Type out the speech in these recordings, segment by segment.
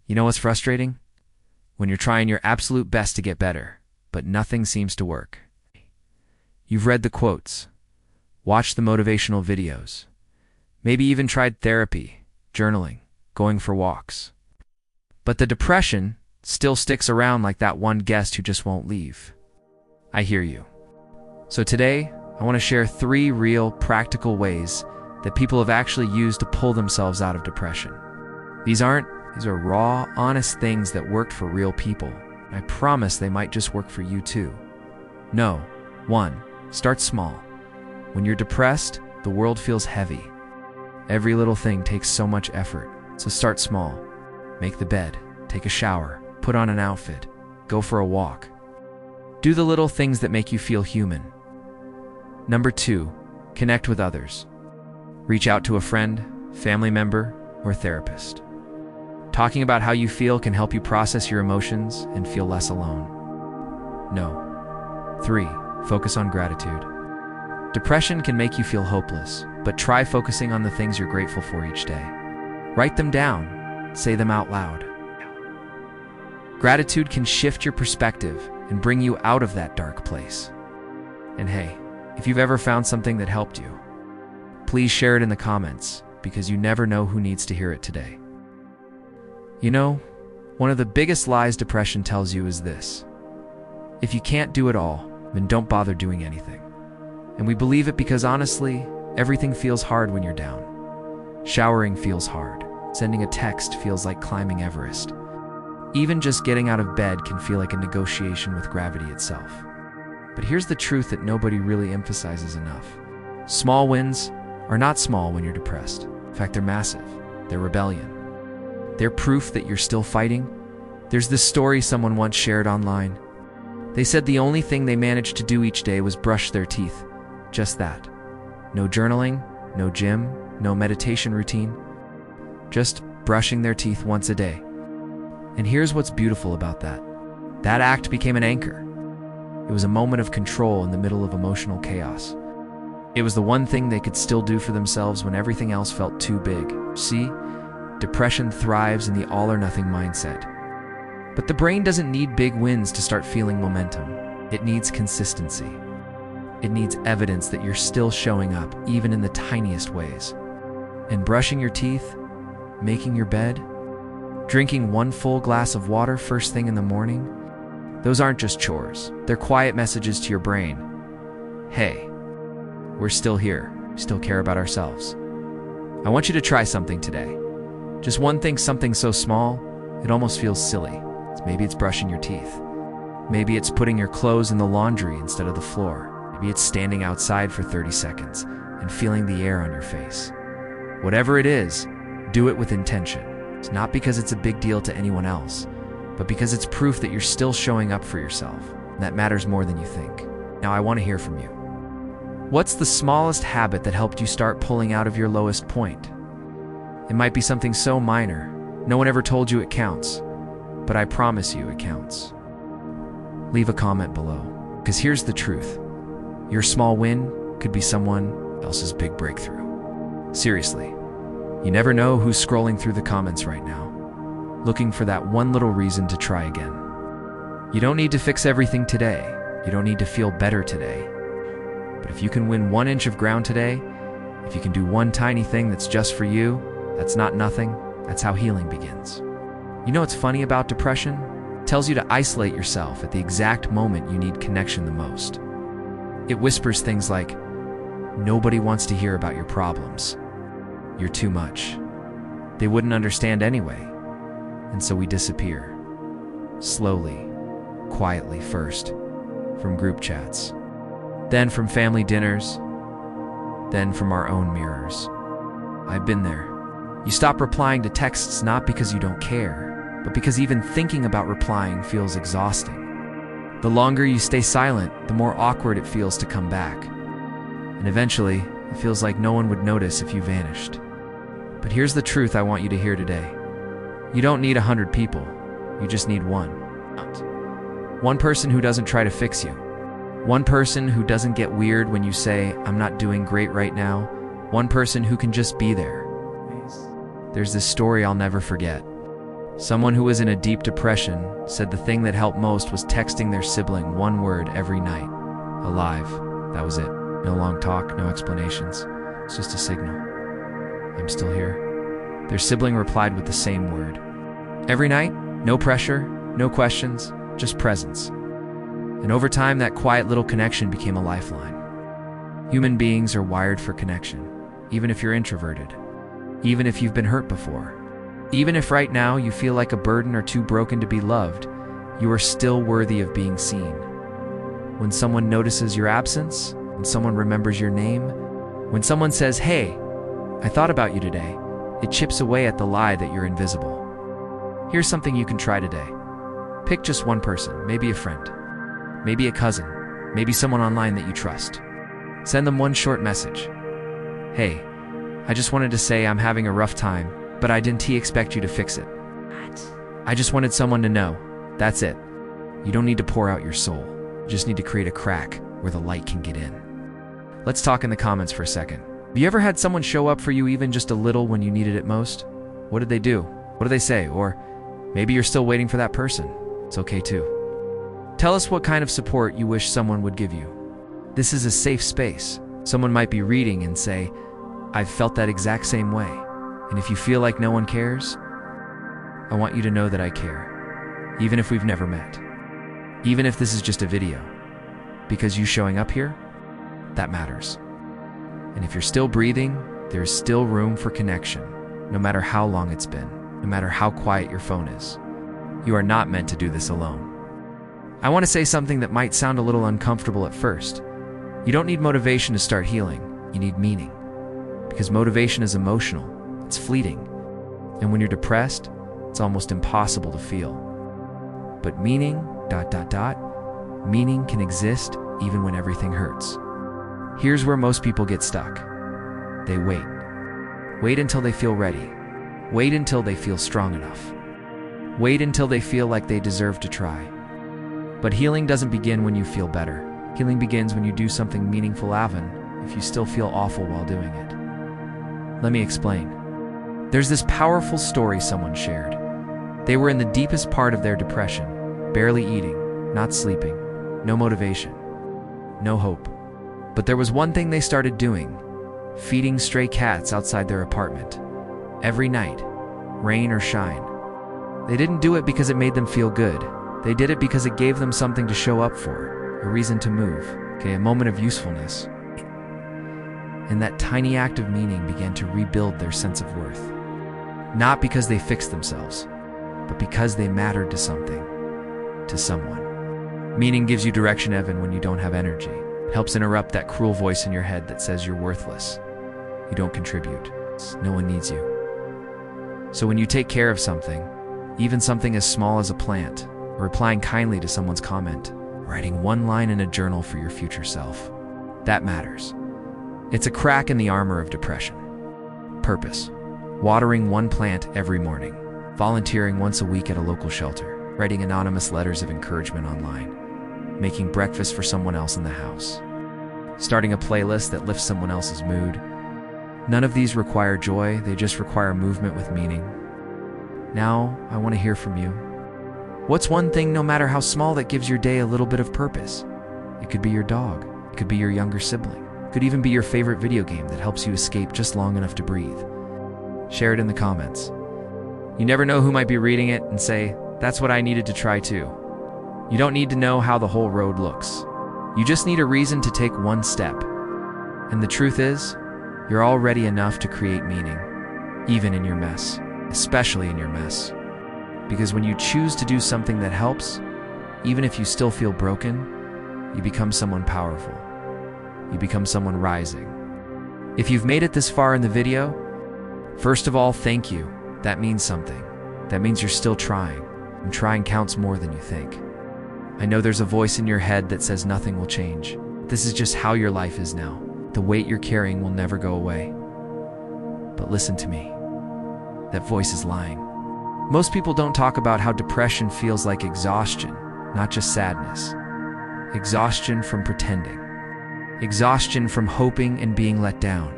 You know what's frustrating? When you're trying your absolute best to get better, but nothing seems to work. You've read the quotes, watched the motivational videos, maybe even tried therapy, journaling, going for walks. But the depression still sticks around like that one guest who just won't leave. I hear you. So today, I want to share 3 real, practical ways that people have actually used to pull themselves out of depression. These are raw, honest things that worked for real people. I promise they might just work for you too. No. 1. Start small. When you're depressed, the world feels heavy. Every little thing takes so much effort. So start small. Make the bed, take a shower, put on an outfit, go for a walk. Do the little things that make you feel human. Number 2, connect with others. Reach out to a friend, family member, or therapist. Talking about how you feel can help you process your emotions and feel less alone. No. 3, focus on gratitude. Depression can make you feel hopeless, but try focusing on the things you're grateful for each day. Write them down, say them out loud. Gratitude can shift your perspective and bring you out of that dark place. And hey, if you've ever found something that helped you, please share it in the comments, because you never know who needs to hear it today. You know, one of the biggest lies depression tells you is this: if you can't do it all, then don't bother doing anything. And we believe it because honestly, everything feels hard when you're down. Showering feels hard. Sending a text feels like climbing Everest. Even just getting out of bed can feel like a negotiation with gravity itself. But here's the truth that nobody really emphasizes enough. Small wins are not small when you're depressed. In fact, they're massive. They're rebellion. They're proof that you're still fighting. There's this story someone once shared online. They said the only thing they managed to do each day was brush their teeth. Just that. No journaling, no gym, no meditation routine. Just brushing their teeth once a day. And here's what's beautiful about that. That act became an anchor. It was a moment of control in the middle of emotional chaos. It was the one thing they could still do for themselves when everything else felt too big. See, depression thrives in the all-or-nothing mindset. But the brain doesn't need big wins to start feeling momentum. It needs consistency. It needs evidence that you're still showing up, even in the tiniest ways. And brushing your teeth, making your bed, drinking 1 full glass of water first thing in the morning, those aren't just chores. They're quiet messages to your brain. Hey, we're still here. We still care about ourselves. I want you to try something today. Just one thing, something so small, it almost feels silly. Maybe it's brushing your teeth. Maybe it's putting your clothes in the laundry instead of the floor. Maybe it's standing outside for 30 seconds and feeling the air on your face. Whatever it is, do it with intention. It's not because it's a big deal to anyone else, but because it's proof that you're still showing up for yourself. And that matters more than you think. Now I want to hear from you. What's the smallest habit that helped you start pulling out of your lowest point? It might be something so minor, no one ever told you it counts, but I promise you it counts. Leave a comment below, because here's the truth. Your small win could be someone else's big breakthrough. Seriously, you never know who's scrolling through the comments right now, looking for that one little reason to try again. You don't need to fix everything today. You don't need to feel better today. But if you can win 1 inch of ground today, if you can do one tiny thing that's just for you, that's not nothing, that's how healing begins. You know what's funny about depression? It tells you to isolate yourself at the exact moment you need connection the most. It whispers things like, nobody wants to hear about your problems. You're too much. They wouldn't understand anyway. And so we disappear. Slowly, quietly first, from group chats, then from family dinners, then from our own mirrors. I've been there. You stop replying to texts not because you don't care, but because even thinking about replying feels exhausting. The longer you stay silent, the more awkward it feels to come back. And eventually, it feels like no one would notice if you vanished. But here's the truth I want you to hear today. You don't need 100 people. You just need one. One person who doesn't try to fix you. One person who doesn't get weird when you say, I'm not doing great right now. One person who can just be there. There's this story I'll never forget. Someone who was in a deep depression said the thing that helped most was texting their sibling one word every night. Alive. That was it. No long talk, no explanations. It's just a signal. I'm still here. Their sibling replied with the same word. Every night, no pressure, no questions, just presence. And over time, that quiet little connection became a lifeline. Human beings are wired for connection, even if you're introverted, even if you've been hurt before. Even if right now you feel like a burden or too broken to be loved, you are still worthy of being seen. When someone notices your absence, when someone remembers your name, when someone says, "Hey, I thought about you today," it chips away at the lie that you're invisible. Here's something you can try today. Pick just one person, maybe a friend, maybe a cousin, maybe someone online that you trust. Send them one short message. "Hey, I just wanted to say I'm having a rough time, but I didn't expect you to fix it. I just wanted someone to know. That's it." You don't need to pour out your soul. You just need to create a crack where the light can get in. Let's talk in the comments for a second. Have you ever had someone show up for you even just a little when you needed it most? What did they do? What do they say? Or maybe you're still waiting for that person. It's okay too. Tell us what kind of support you wish someone would give you. This is a safe space. Someone might be reading and say, "I've felt that exact same way." And if you feel like no one cares, I want you to know that I care. Even if we've never met. Even if this is just a video. Because you showing up here, that matters. And if you're still breathing, there's still room for connection, no matter how long it's been, no matter how quiet your phone is. You are not meant to do this alone. I want to say something that might sound a little uncomfortable at first. You don't need motivation to start healing. You need meaning. Because motivation is emotional. It's fleeting. And when you're depressed, it's almost impossible to feel. But meaning, meaning can exist even when everything hurts. Here's where most people get stuck. They wait. Wait until they feel ready. Wait until they feel strong enough. Wait until they feel like they deserve to try. But healing doesn't begin when you feel better. Healing begins when you do something meaningful, even if you still feel awful while doing it. Let me explain. There's this powerful story someone shared. They were in the deepest part of their depression, barely eating, not sleeping, no motivation, no hope. But there was one thing they started doing: feeding stray cats outside their apartment. Every night, rain or shine. They didn't do it because it made them feel good. They did it because it gave them something to show up for, a reason to move, a moment of usefulness. And that tiny act of meaning began to rebuild their sense of worth. Not because they fixed themselves, but because they mattered to something, to someone. Meaning gives you direction even when you don't have energy. It helps interrupt that cruel voice in your head that says you're worthless. You don't contribute. No one needs you. So when you take care of something, even something as small as a plant, or replying kindly to someone's comment, writing one line in a journal for your future self, that matters. It's a crack in the armor of depression. Purpose. Watering one plant every morning. Volunteering once a week at a local shelter. Writing anonymous letters of encouragement online. Making breakfast for someone else in the house. Starting a playlist that lifts someone else's mood. None of these require joy, they just require movement with meaning. Now, I want to hear from you. What's one thing, no matter how small, that gives your day a little bit of purpose? It could be your dog. It could be your younger sibling. It could even be your favorite video game that helps you escape just long enough to breathe. Share it in the comments. You never know who might be reading it and say, "That's what I needed to try too." You don't need to know how the whole road looks. You just need a reason to take one step. And the truth is, you're already enough to create meaning, even in your mess, especially in your mess. Because when you choose to do something that helps, even if you still feel broken, you become someone powerful. You become someone rising. If you've made it this far in the video, first of all, thank you. That means something. That means you're still trying. And trying counts more than you think. I know there's a voice in your head that says nothing will change. This is just how your life is now. The weight you're carrying will never go away. But listen to me. That voice is lying. Most people don't talk about how depression feels like exhaustion, not just sadness. Exhaustion from pretending. Exhaustion from hoping and being let down.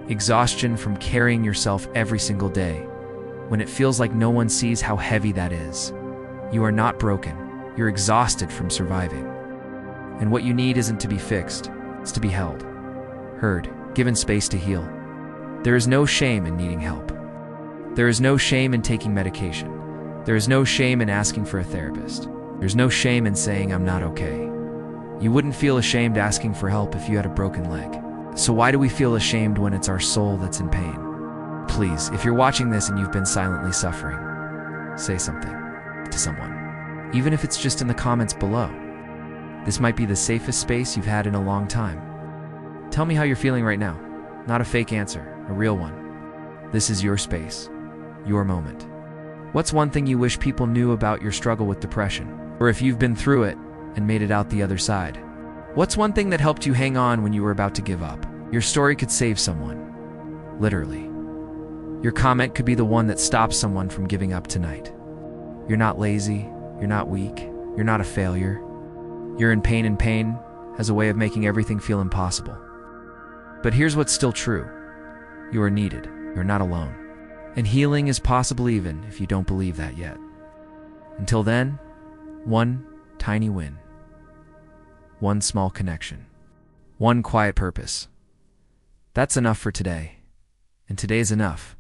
Exhaustion from carrying yourself every single day when it feels like no one sees how heavy that is. You are not broken. You're exhausted from surviving. And what you need isn't to be fixed, it's to be held, heard, given space to heal. There is no shame in needing help. There is no shame in taking medication. There is no shame in asking for a therapist. There's no shame in saying, "I'm not okay." You wouldn't feel ashamed asking for help if you had a broken leg. So why do we feel ashamed when it's our soul that's in pain? Please, if you're watching this and you've been silently suffering, say something to someone, even if it's just in the comments below. This might be the safest space you've had in a long time. Tell me how you're feeling right now. Not a fake answer, a real one. This is your space, your moment. What's one thing you wish people knew about your struggle with depression? Or if you've been through it and made it out the other side? What's one thing that helped you hang on when you were about to give up? Your story could save someone, literally. Your comment could be the one that stops someone from giving up tonight. You're not lazy, you're not weak, you're not a failure. You're in pain, and pain has a way of making everything feel impossible. But here's what's still true. You are needed, you're not alone. And healing is possible even if you don't believe that yet. Until then, one tiny win. One small connection. One quiet purpose. That's enough for today. And today's enough.